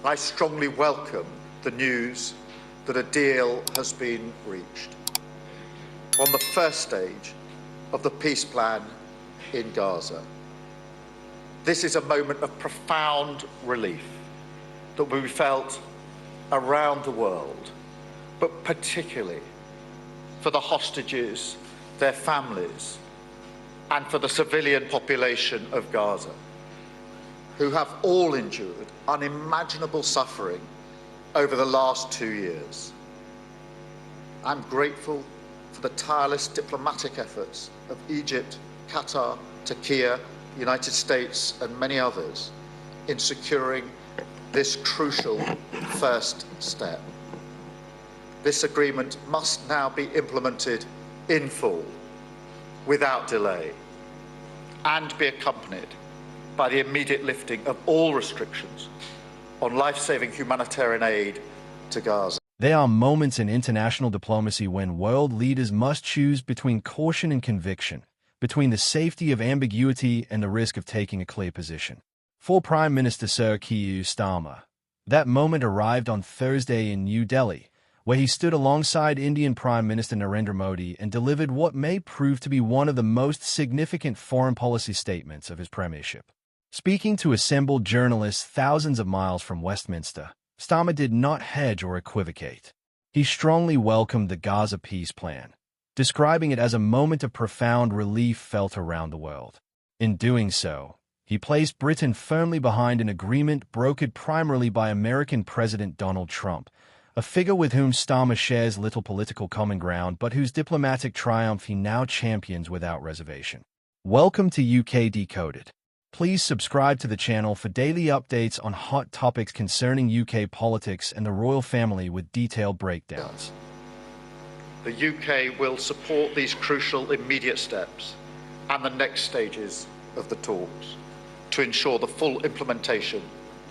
I strongly welcome the news that a deal has been reached on the first stage of the peace plan in Gaza. This is a moment of profound relief that will be felt around the world, but particularly for the hostages, their families, and for the civilian population of Gaza, who have all endured unimaginable suffering over the last 2 years. I'm grateful for the tireless diplomatic efforts of Egypt, Qatar, Turkey, the United States, and many others in securing this crucial first step. This agreement must now be implemented in full, without delay, and be accompanied by the immediate lifting of all restrictions on life-saving humanitarian aid to Gaza. There are moments in international diplomacy when world leaders must choose between caution and conviction, between the safety of ambiguity and the risk of taking a clear position. For Prime Minister Sir Keir Starmer, that moment arrived on Thursday in New Delhi, where he stood alongside Indian Prime Minister Narendra Modi and delivered what may prove to be one of the most significant foreign policy statements of his premiership. Speaking to assembled journalists thousands of miles from Westminster, Starmer did not hedge or equivocate. He strongly welcomed the Gaza peace plan, describing it as a moment of profound relief felt around the world. In doing so, he placed Britain firmly behind an agreement brokered primarily by American President Donald Trump, a figure with whom Starmer shares little political common ground but whose diplomatic triumph he now champions without reservation. Welcome to UK Decoded. Please subscribe to the channel for daily updates on hot topics concerning UK politics and the royal family with detailed breakdowns. The UK will support these crucial immediate steps and the next stages of the talks to ensure the full implementation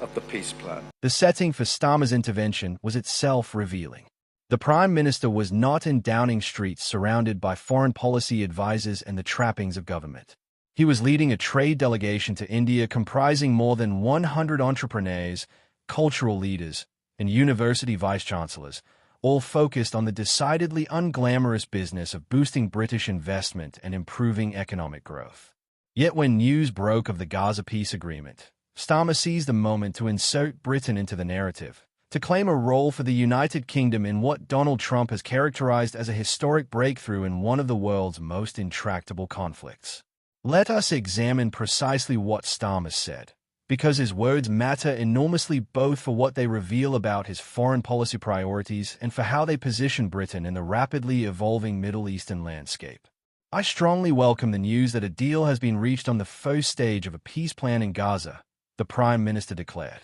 of the peace plan. The setting for Starmer's intervention was itself revealing. The Prime Minister was not in Downing Street surrounded by foreign policy advisors and the trappings of government. He was leading a trade delegation to India comprising more than 100 entrepreneurs, cultural leaders, and university vice-chancellors, all focused on the decidedly unglamorous business of boosting British investment and improving economic growth. Yet when news broke of the Gaza peace agreement, Starmer seized the moment to insert Britain into the narrative, to claim a role for the United Kingdom in what Donald Trump has characterized as a historic breakthrough in one of the world's most intractable conflicts. Let us examine precisely what Starmer said, because his words matter enormously both for what they reveal about his foreign policy priorities and for how they position Britain in the rapidly evolving Middle Eastern landscape. I strongly welcome the news that a deal has been reached on the first stage of a peace plan in Gaza, the Prime Minister declared.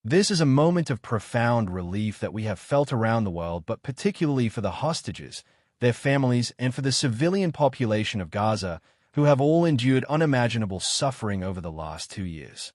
This is a moment of profound relief that we have felt around the world, but particularly for the hostages, their families, and for the civilian population of Gaza, who have all endured unimaginable suffering over the last 2 years.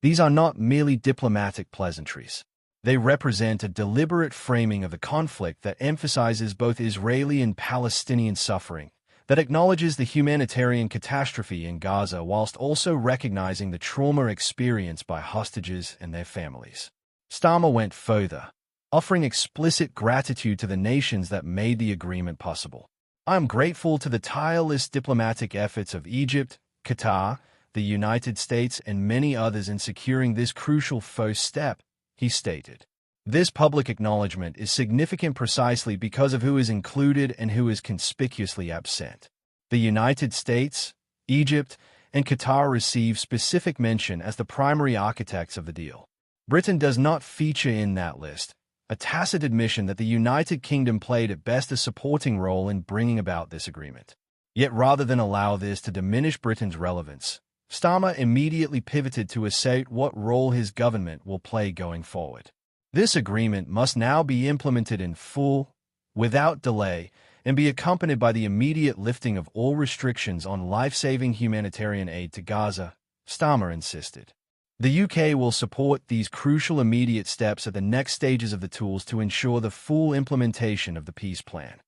These are not merely diplomatic pleasantries. They represent a deliberate framing of the conflict that emphasizes both Israeli and Palestinian suffering, that acknowledges the humanitarian catastrophe in Gaza whilst also recognizing the trauma experienced by hostages and their families. Starmer went further, offering explicit gratitude to the nations that made the agreement possible. I am grateful to the tireless diplomatic efforts of Egypt, Qatar, the United States, and many others in securing this crucial first step, he stated. This public acknowledgement is significant precisely because of who is included and who is conspicuously absent. The United States, Egypt, and Qatar receive specific mention as the primary architects of the deal. Britain does not feature in that list, a tacit admission that the United Kingdom played at best a supporting role in bringing about this agreement. Yet rather than allow this to diminish Britain's relevance, Starmer immediately pivoted to assert what role his government will play going forward. This agreement must now be implemented in full, without delay, and be accompanied by the immediate lifting of all restrictions on life-saving humanitarian aid to Gaza, Starmer insisted. The UK will support these crucial immediate steps at the next stages of the tools to ensure the full implementation of the peace plan.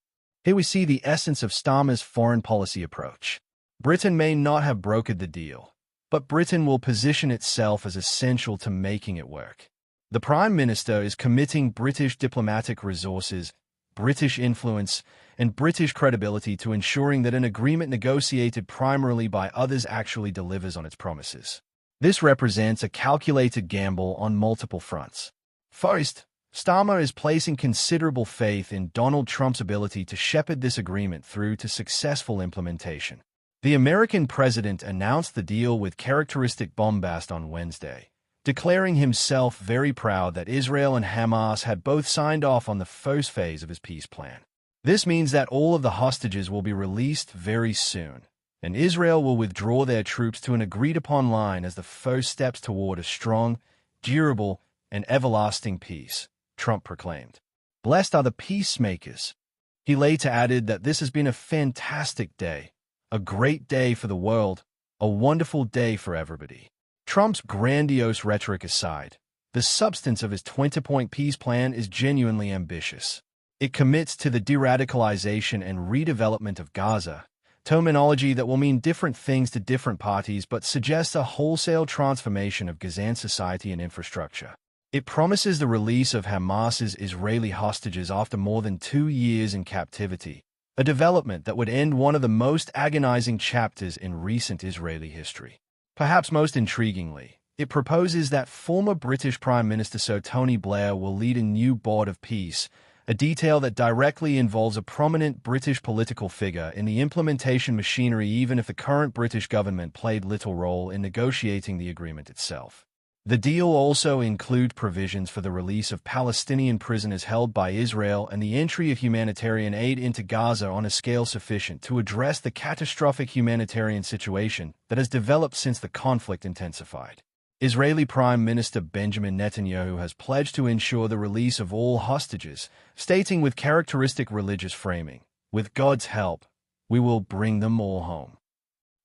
Here we see the essence of Starmer's foreign policy approach. Britain may not have brokered the deal, but Britain will position itself as essential to making it work. The Prime Minister is committing British diplomatic resources, British influence, and British credibility to ensuring that an agreement negotiated primarily by others actually delivers on its promises. This represents a calculated gamble on multiple fronts. First, Starmer is placing considerable faith in Donald Trump's ability to shepherd this agreement through to successful implementation. The American president announced the deal with characteristic bombast on Wednesday, declaring himself very proud that Israel and Hamas had both signed off on the first phase of his peace plan. This means that all of the hostages will be released very soon, and Israel will withdraw their troops to an agreed-upon line as the first steps toward a strong, durable, and everlasting peace, Trump proclaimed. Blessed are the peacemakers. He later added that this has been a fantastic day, a great day for the world, a wonderful day for everybody. Trump's grandiose rhetoric aside, the substance of his 20-point peace plan is genuinely ambitious. It commits to the de-radicalization and redevelopment of Gaza, terminology that will mean different things to different parties but suggests a wholesale transformation of Gazan society and infrastructure. It promises the release of Hamas's Israeli hostages after more than 2 years in captivity, a development that would end one of the most agonizing chapters in recent Israeli history. Perhaps most intriguingly, it proposes that former British Prime Minister Sir Tony Blair will lead a new board of peace, a detail that directly involves a prominent British political figure in the implementation machinery even if the current British government played little role in negotiating the agreement itself. The deal also includes provisions for the release of Palestinian prisoners held by Israel and the entry of humanitarian aid into Gaza on a scale sufficient to address the catastrophic humanitarian situation that has developed since the conflict intensified. Israeli Prime Minister Benjamin Netanyahu has pledged to ensure the release of all hostages, stating with characteristic religious framing, "With God's help, we will bring them all home."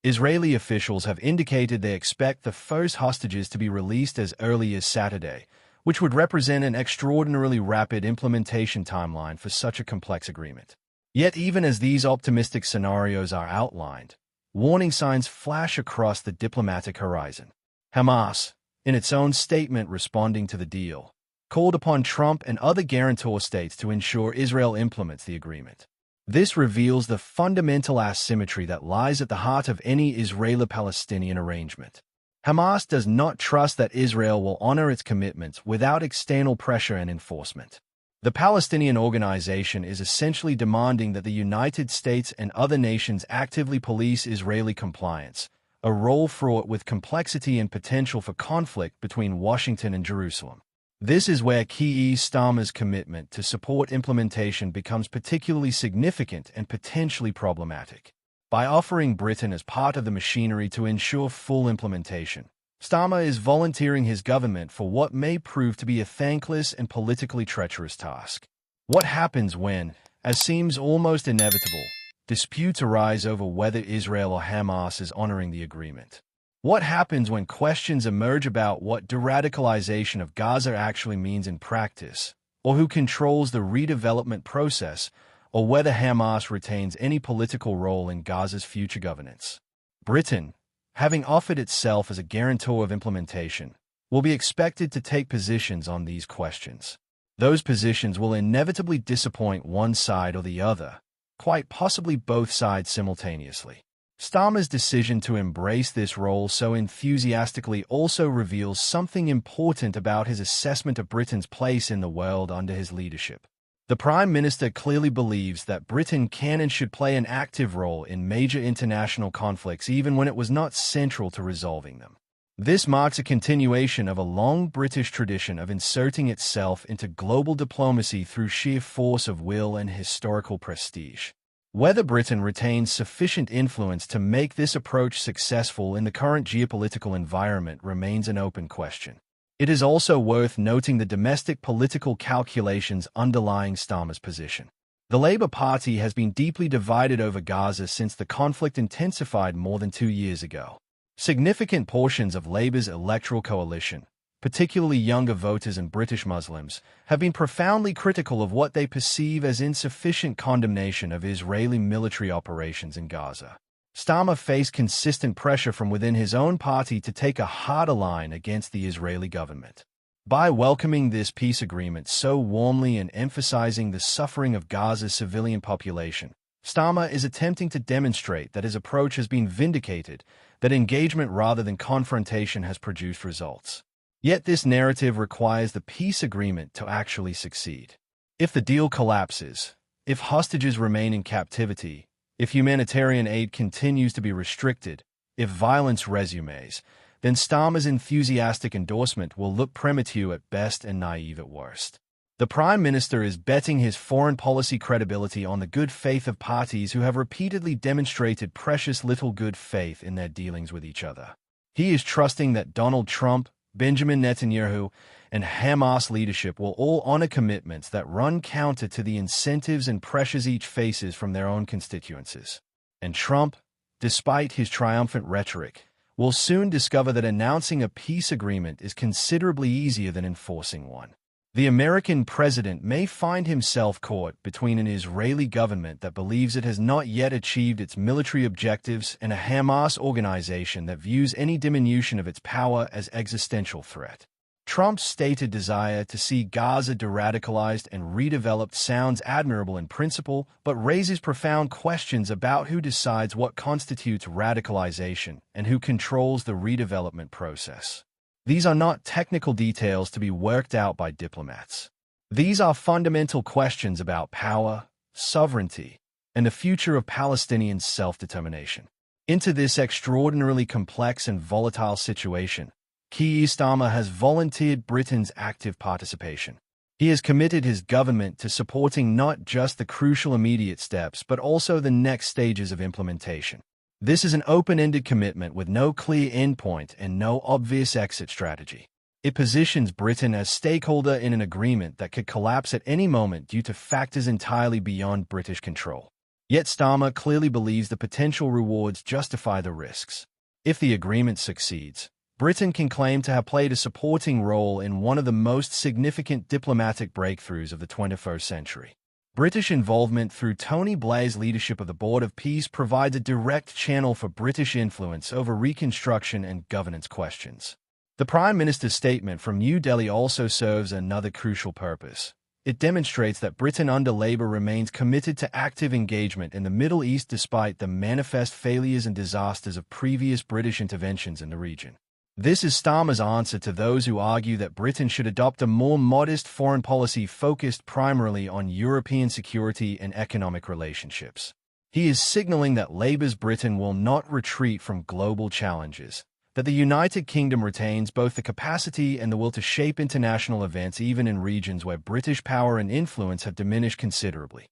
Israeli officials have indicated they expect the first hostages to be released as early as Saturday, which would represent an extraordinarily rapid implementation timeline for such a complex agreement. Yet even as these optimistic scenarios are outlined, warning signs flash across the diplomatic horizon. Hamas, in its own statement responding to the deal, called upon Trump and other guarantor states to ensure Israel implements the agreement. This reveals the fundamental asymmetry that lies at the heart of any Israeli-Palestinian arrangement. Hamas does not trust that Israel will honor its commitments without external pressure and enforcement. The Palestinian organization is essentially demanding that the United States and other nations actively police Israeli compliance, a role fraught with complexity and potential for conflict between Washington and Jerusalem. This is where Keir Starmer's commitment to support implementation becomes particularly significant and potentially problematic. By offering Britain as part of the machinery to ensure full implementation, Starmer is volunteering his government for what may prove to be a thankless and politically treacherous task. What happens when, as seems almost inevitable, disputes arise over whether Israel or Hamas is honoring the agreement? What happens when questions emerge about what de-radicalization of Gaza actually means in practice, or who controls the redevelopment process, or whether Hamas retains any political role in Gaza's future governance? Britain, having offered itself as a guarantor of implementation, will be expected to take positions on these questions. Those positions will inevitably disappoint one side or the other, quite possibly both sides simultaneously. Starmer's decision to embrace this role so enthusiastically also reveals something important about his assessment of Britain's place in the world under his leadership. The Prime Minister clearly believes that Britain can and should play an active role in major international conflicts even when it was not central to resolving them. This marks a continuation of a long British tradition of inserting itself into global diplomacy through sheer force of will and historical prestige. Whether Britain retains sufficient influence to make this approach successful in the current geopolitical environment remains an open question. It is also worth noting the domestic political calculations underlying Starmer's position. The Labour Party has been deeply divided over Gaza since the conflict intensified more than 2 years ago. Significant portions of Labour's electoral coalition, particularly younger voters and British Muslims, have been profoundly critical of what they perceive as insufficient condemnation of Israeli military operations in Gaza. Starmer faced consistent pressure from within his own party to take a harder line against the Israeli government. By welcoming this peace agreement so warmly and emphasizing the suffering of Gaza's civilian population, Starmer is attempting to demonstrate that his approach has been vindicated, that engagement rather than confrontation has produced results. Yet this narrative requires the peace agreement to actually succeed. If the deal collapses, if hostages remain in captivity, if humanitarian aid continues to be restricted, if violence resumes, then Starmer's enthusiastic endorsement will look premature at best and naive at worst. The Prime Minister is betting his foreign policy credibility on the good faith of parties who have repeatedly demonstrated precious little good faith in their dealings with each other. He is trusting that Donald Trump, Benjamin Netanyahu, and Hamas leadership will all honor commitments that run counter to the incentives and pressures each faces from their own constituencies. And Trump, despite his triumphant rhetoric, will soon discover that announcing a peace agreement is considerably easier than enforcing one. The American president may find himself caught between an Israeli government that believes it has not yet achieved its military objectives and a Hamas organization that views any diminution of its power as existential threat. Trump's stated desire to see Gaza de-radicalized and redeveloped sounds admirable in principle, but raises profound questions about who decides what constitutes radicalization and who controls the redevelopment process. These are not technical details to be worked out by diplomats. These are fundamental questions about power, sovereignty, and the future of Palestinian self-determination. Into this extraordinarily complex and volatile situation, Keir Starmer has volunteered Britain's active participation. He has committed his government to supporting not just the crucial immediate steps, but also the next stages of implementation. This is an open-ended commitment with no clear endpoint and no obvious exit strategy. It positions Britain as stakeholder in an agreement that could collapse at any moment due to factors entirely beyond British control. Yet Starmer clearly believes the potential rewards justify the risks. If the agreement succeeds, Britain can claim to have played a supporting role in one of the most significant diplomatic breakthroughs of the 21st century. British involvement through Tony Blair's leadership of the Board of Peace provides a direct channel for British influence over reconstruction and governance questions. The Prime Minister's statement from New Delhi also serves another crucial purpose. It demonstrates that Britain under Labour remains committed to active engagement in the Middle East despite the manifest failures and disasters of previous British interventions in the region. This is Starmer's answer to those who argue that Britain should adopt a more modest foreign policy focused primarily on European security and economic relationships. He is signaling that Labour's Britain will not retreat from global challenges, that the United Kingdom retains both the capacity and the will to shape international events even in regions where British power and influence have diminished considerably.